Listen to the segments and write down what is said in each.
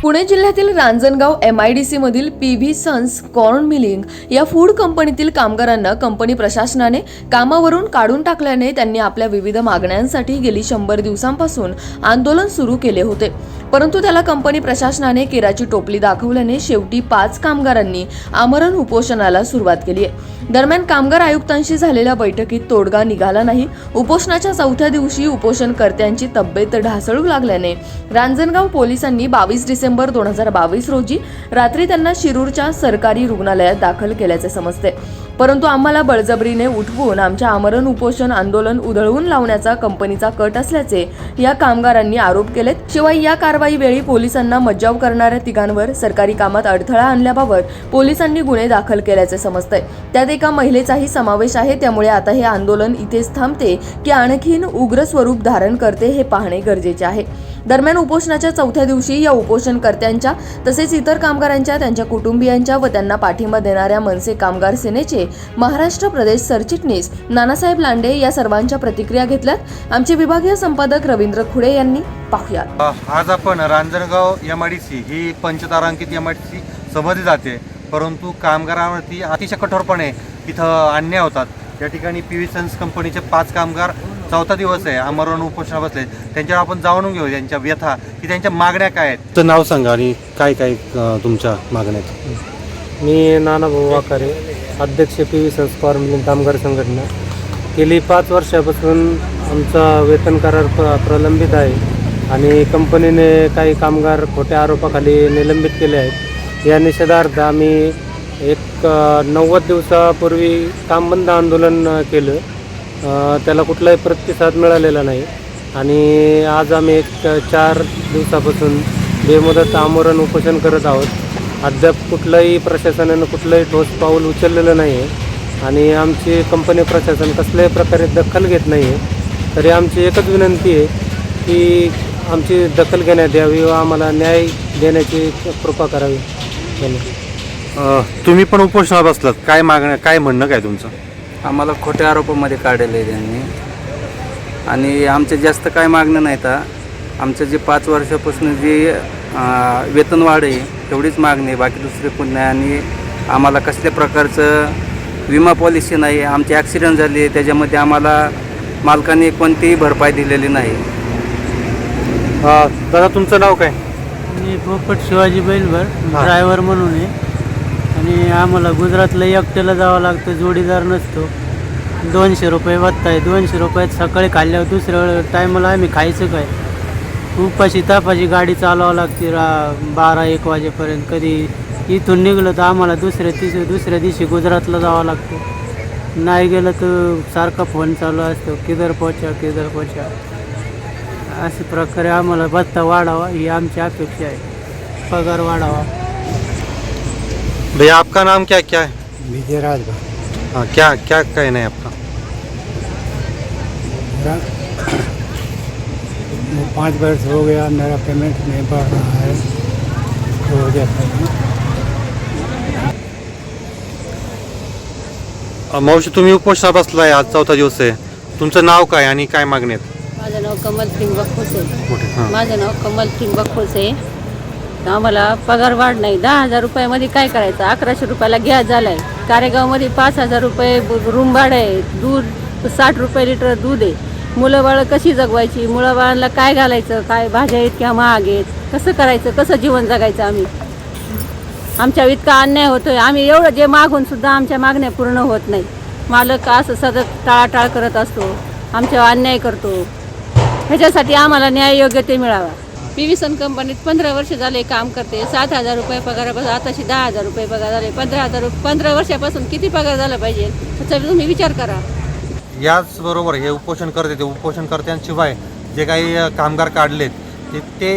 पुणे जिल्ह्यातील रांजणगाव MIDC मधील PV sons corn milling या फूड कंपनीतील कामगारांना कंपनी प्रशासनाने कामावरून काढून टाकल्याने त्यांनी आपल्या विविध मागण्यांसाठी गेली 100 दिवसांपासून आंदोलन सुरू केले होते, परंतु त्याला कंपनी प्रशासनाने केराची टोपली दाखवल्याने शेवटी 5 कामगारांनी आमरण उपोषणाला सुरुवात केली आहे। दरम्यान कामगार आयुक्तांशी झालेल्या बैठकीत तोडगा निघाला नाही। उपोषणाच्या 4थ्या दिवशी उपोषणकर्त्यांची तब्येत ढासळू लागल्याने रांजणगाव पोलिसांनी 22 डिसेंबर 2022 रोजी रात्री त्यांना शिरूरच्या सरकारी रुग्णालयात दाखल केल्याचे समजते, परंतु आम्हाला बळजबरीने उठवून आमच्या आमरण उपोषण आंदोलन उधळवून लावण्याचा कंपनीचा कट असल्याचे या कामगारांनी आरोप केलेत। शिवाय या कारवाई वेळी पोलिसांना मज्जाव करणाऱ्या तिघांवर सरकारी कामात अडथळा आणल्याबाबत पोलिसांनी गुन्हे दाखल केल्याचे समजते। त्यात एका महिलेचाही समावेश आहे। त्यामुळे आता हे आंदोलन इथेच थांबते की आणखीन उग्र स्वरूप धारण करते हे पाहणे गरजेचे आहे। दरम्यान उपोषणाच्या 4थ्या दिवशी या उपोषणकर्त्यांच्या तसेच इतर कामगारांच्या, त्यांच्या कुटुंबियांच्या व त्यांना पाठिंबा देणाऱ्या मनसे कामगार सेनेचे महाराष्ट्र प्रदेश सरचिटणीस नानासाहेब लांडे या सर्वांच्या प्रतिक्रिया घेतल्यात। आमचे विभागीय संपादक रवींद्र खुडे यांनी पाहुयात। आज आपण रांजणगाव MIDC ही पंचतारांकित MIDC समजली जाते, परंतु कामगारांवरती अतिशय कठोरपणे इथं अन्याय होतात। या ठिकाणी PV सन्स कंपनीचे 5 कामगार 4था दिवस आहे आमरण उपोषण बसले। त्यांच्यावर आपण जाणून घेऊ त्यांच्या व्यथा की त्यांच्या मागण्या काय आहेत। तुमचं नाव सांगा आणि काय काय तुमच्या मागण्या आहेत। मी नानाभाऊ वाकारे, अध्यक्ष PV सन्स कॉर्न मिलिंग कामगार संघटना। गेली 5 वर्षापासून आमचा वेतन करार प्रलंबित आहे आणि कंपनीने काही कामगार खोट्या आरोपाखाली निलंबित केले आहेत। या निषेधार्थ आम्ही एक 90 दिवसापूर्वी काम बंद आंदोलन केलं, त्याला कुठलाही प्रतिसाद मिळालेला नाही आणि आज आम्ही एक 4 दिवसापासून बेमुदत आमरण उपोषण करत आहोत। अद्याप कुठल्याही प्रशासनानं कुठलंही ठोस पाऊल उचललेलं नाही आहे आणि आमची कंपनी प्रशासन कसल्याही प्रकारे दखल घेत नाही आहे। तरी आमची एकच विनंती आहे की आमची दखल घेण्यात यावी व आम्हाला न्याय देण्याची कृपा करावी। धन्यवाद। तुम्ही पण उपोषणाला बसलात, काय मागण्या, काय म्हणणं काय तुमचं? आम्हाला खोट्या आरोपामध्ये काढलेलं आहे त्यांनी आणि आमचे जास्त काय मागणं नाहीत। आमचं जे 5 वर्षापासून जे वेतन वाढ आहे एवढीच मागणी आहे, बाकी दुसरे पण नाही। आणि आम्हाला कसल्या प्रकारचं विमा पॉलिसी नाही। आमचे ॲक्सिडेंट झाले त्याच्यामध्ये आम्हाला मालकाने कोणतीही भरपाई दिलेली नाही। दादा तुमचं नाव काय? मी पोपट शिवाजी बैलभर ड्रायव्हर म्हणून आहे आणि आम्हाला गुजरातला एकट्याला जावं लागतं, जोडीदार नसतो। 200 रुपये भत्ता आहे। 200 रुपयात सकाळी खाल्ल्यावर दुसऱ्या टायमाला आम्ही खायचं काय? उपाशी तापाची गाडी चालवावं लागते 12-1 वाजेपर्यंत। कधी इथून निघलं तर आम्हाला दुसऱ्या दिवशी गुजरातला जावं लागतं। नाही गेलं तर सारखा फोन चालू असतो, किधर पोचा। अशा प्रकारे आम्हाला भत्ता वाढावा ही आमची अपेक्षा आहे, पगार वाढावा। भैया आपका नाम क्या क्या है? विजय राज। हाँ, क्या क्या कहना है आपका? 5 वर्ष हो गया, मेरा पेमेंट नहीं बढ़ रहा है, तो वजह मावशी तुम्ही उपोषणाला बसलाय, आज 4था दिवस आहे, तुमचं नाव काय आणि काय मागणी आहेत? माझं नाव कमल त्रिंबक खोसे। हां. माझं नाव कमल त्रिंबक खोसे। आम्हाला पगार वाढ नाही। 10,000 रुपयामध्ये काय करायचं? 1100 रुपयाला गॅस झालाय। कारेगावमध्ये 5,000 रुपये रूम भाडं आहे। दूध 60 रुपये लिटर दूध आहे। मुलं बाळं कशी जगवायची? मुलं बाळांना काय घालायचं? काय भाज्या इतक्या महाग आहेत, कसं करायचं? कसं जीवन जगायचं? आमच्या इतका अन्याय होतोय। आम्ही एवढं जे मागून सुद्धा आमच्या मागण्या पूर्ण होत नाही। मालक असं सतत टाळाटाळ करत असतो, आमच्यावर अन्याय करतो। ह्याच्यासाठी आम्हाला न्याय योग्य ते मिळावा। PV सन्स कंपनीत 15 वर्ष झाले काम करते। 7,000 रुपये पगारापासून आताशी 10,000 रुपये पगार झाले। 15 वर्षापासून किती पगार झाला पाहिजे ह्याचा तुम्ही विचार करा। याचबरोबर हे उपोषण करते ते उपोषणकर्त्यांशिवाय जे काही कामगार काढलेत ते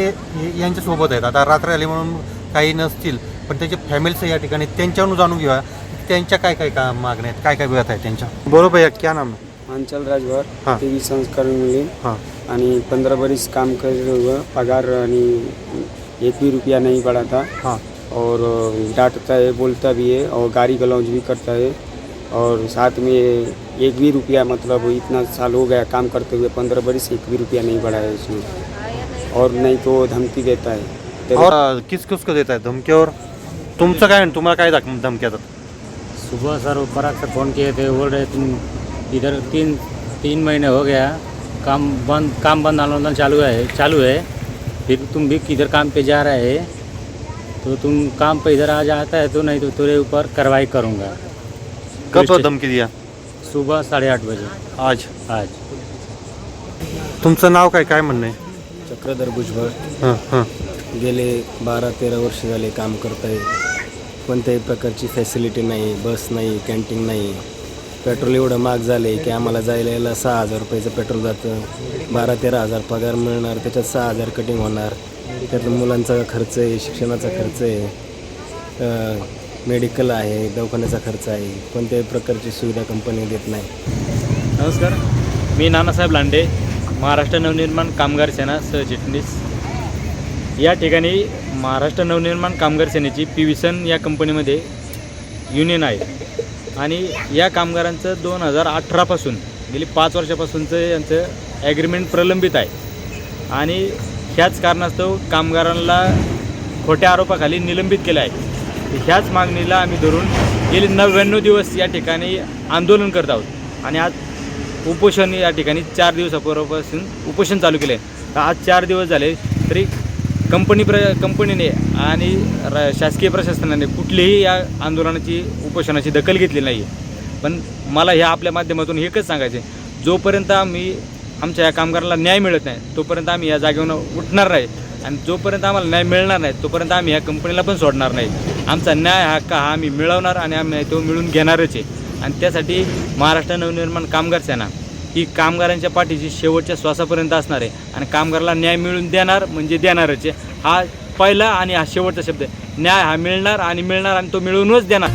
यांच्यासोबत आहेत। आता रात्र आली म्हणून काही नसतील, पण त्यांचे फॅमिलीच या ठिकाणी त्यांच्यावरून जाणून घेऊया त्यांच्या काय काय मागण्या आहेत, काय काय व्यथा आहेत त्यांच्या। बोलो भैया क्या नाम है? अंचल राजभर, हाँ। PV sons corn milling. हाँ। आणि 15 बरिस काम कर हुआ, पगार आणि 1 भी रुपया नहीं बढ़ा था। हाँ। और डांटता है, बोलता भी है और गाली गलौज भी करता है और साथ में 1 भी रुपया, मतलब इतना साल हो गया काम करते हुए 15 बरिस 1 भी रुपया नहीं बढ़ा है इसमें, और नहीं तो धमकी देता है। और किस किस को देता है धमकी? और तुमचं काय तुम्हाला काय धमकी येतात? सुबह सर पराग से फ़ोन किए थे, बोल रहे तुम इधर तीन महीने हो गया, काम बंद आंदोलन चालू है, फिर तुम भी किधर काम पे जा रहे है, तो तुम काम पे इधर आ जाता है तो नहीं तो तेरे ऊपर कार्रवाई करूँगा। कब धमकी दिया? सुबह 8:30 बजे आज. आज। तुमचं नाव काय काय म्हणणं आहे? चक्रधर भुजबळ. हां हां. गेले 12-13 वर्ष झाले काम करत आहे. कोणत्याही प्रकारची फॅसिलिटी नाही, बस नाही, कॅन्टीन नाही. पेट्रोल एवढं महाग झालं आहे की आम्हाला जायला यायला 6,000 रुपयाचं पेट्रोल जातं. 12-13 हजार पगार मिळणार, त्याच्यात 6,000 कटिंग होणार. त्यातलं मुलांचा खर्च आहे, शिक्षणाचा खर्च आहे, मेडिकल आहे, दवाखान्याचा खर्च आहे. कोणत्याही प्रकारची सुविधा कंपनी देत नाही. नमस्कार, मी नानासाहेब लांडे, महाराष्ट्र नवनिर्माण कामगार सेना सहचिटणीस. या ठिकाणी महाराष्ट्र नवनिर्माण कामगार सेनेची PVSN या कंपनीमध्ये युनियन आहे आणि या कामगारांचं 2018पासून गेली 5 वर्षापासूनचं यांचं ॲग्रीमेंट प्रलंबित आहे आणि ह्याच कारणास्तव कामगारांना खोट्या आरोपाखाली निलंबित केलं आहे. ह्याच मागणीला आम्ही धरून गेली 99 दिवस या ठिकाणी आंदोलन करत आहोत आणि आज उपोषण या ठिकाणी 4 दिवसापूर्वीपासून उपोषण चालू केले आहे. आज 4 दिवस झाले तरी कंपनीने आणि शासकीय प्रशासनाने कुठलीही या आंदोलनाची उपोषणाची दखल घेतली नाही आहे. पण मला ह्या आपल्या माध्यमातून एकच सांगायचे, जोपर्यंत आमच्या या कामगाराला न्याय मिळत नाही तोपर्यंत आम्ही या जागेवरून उठणार नाही आणि जोपर्यंत आम्हाला न्याय मिळणार नाही तोपर्यंत आम्ही ह्या कंपनीला पण सोडणार नाही. आमचा न्याय हा आम्ही मिळवणार आणि आम्ही तो मिळवून घेणारच आहे आणि त्यासाठी महाराष्ट्र नवनिर्माण कामगार सेना ही कामगारांच्या पाठीशी शेवटच्या श्वासापर्यंत असणार आहे आणि कामगाराला न्याय मिळवून देणार म्हणजे देणारच आहे. हा पहिला आणि हा शेवटचा शब्द आहे. न्याय हा मिळणार आणि तो मिळवूनच देणार.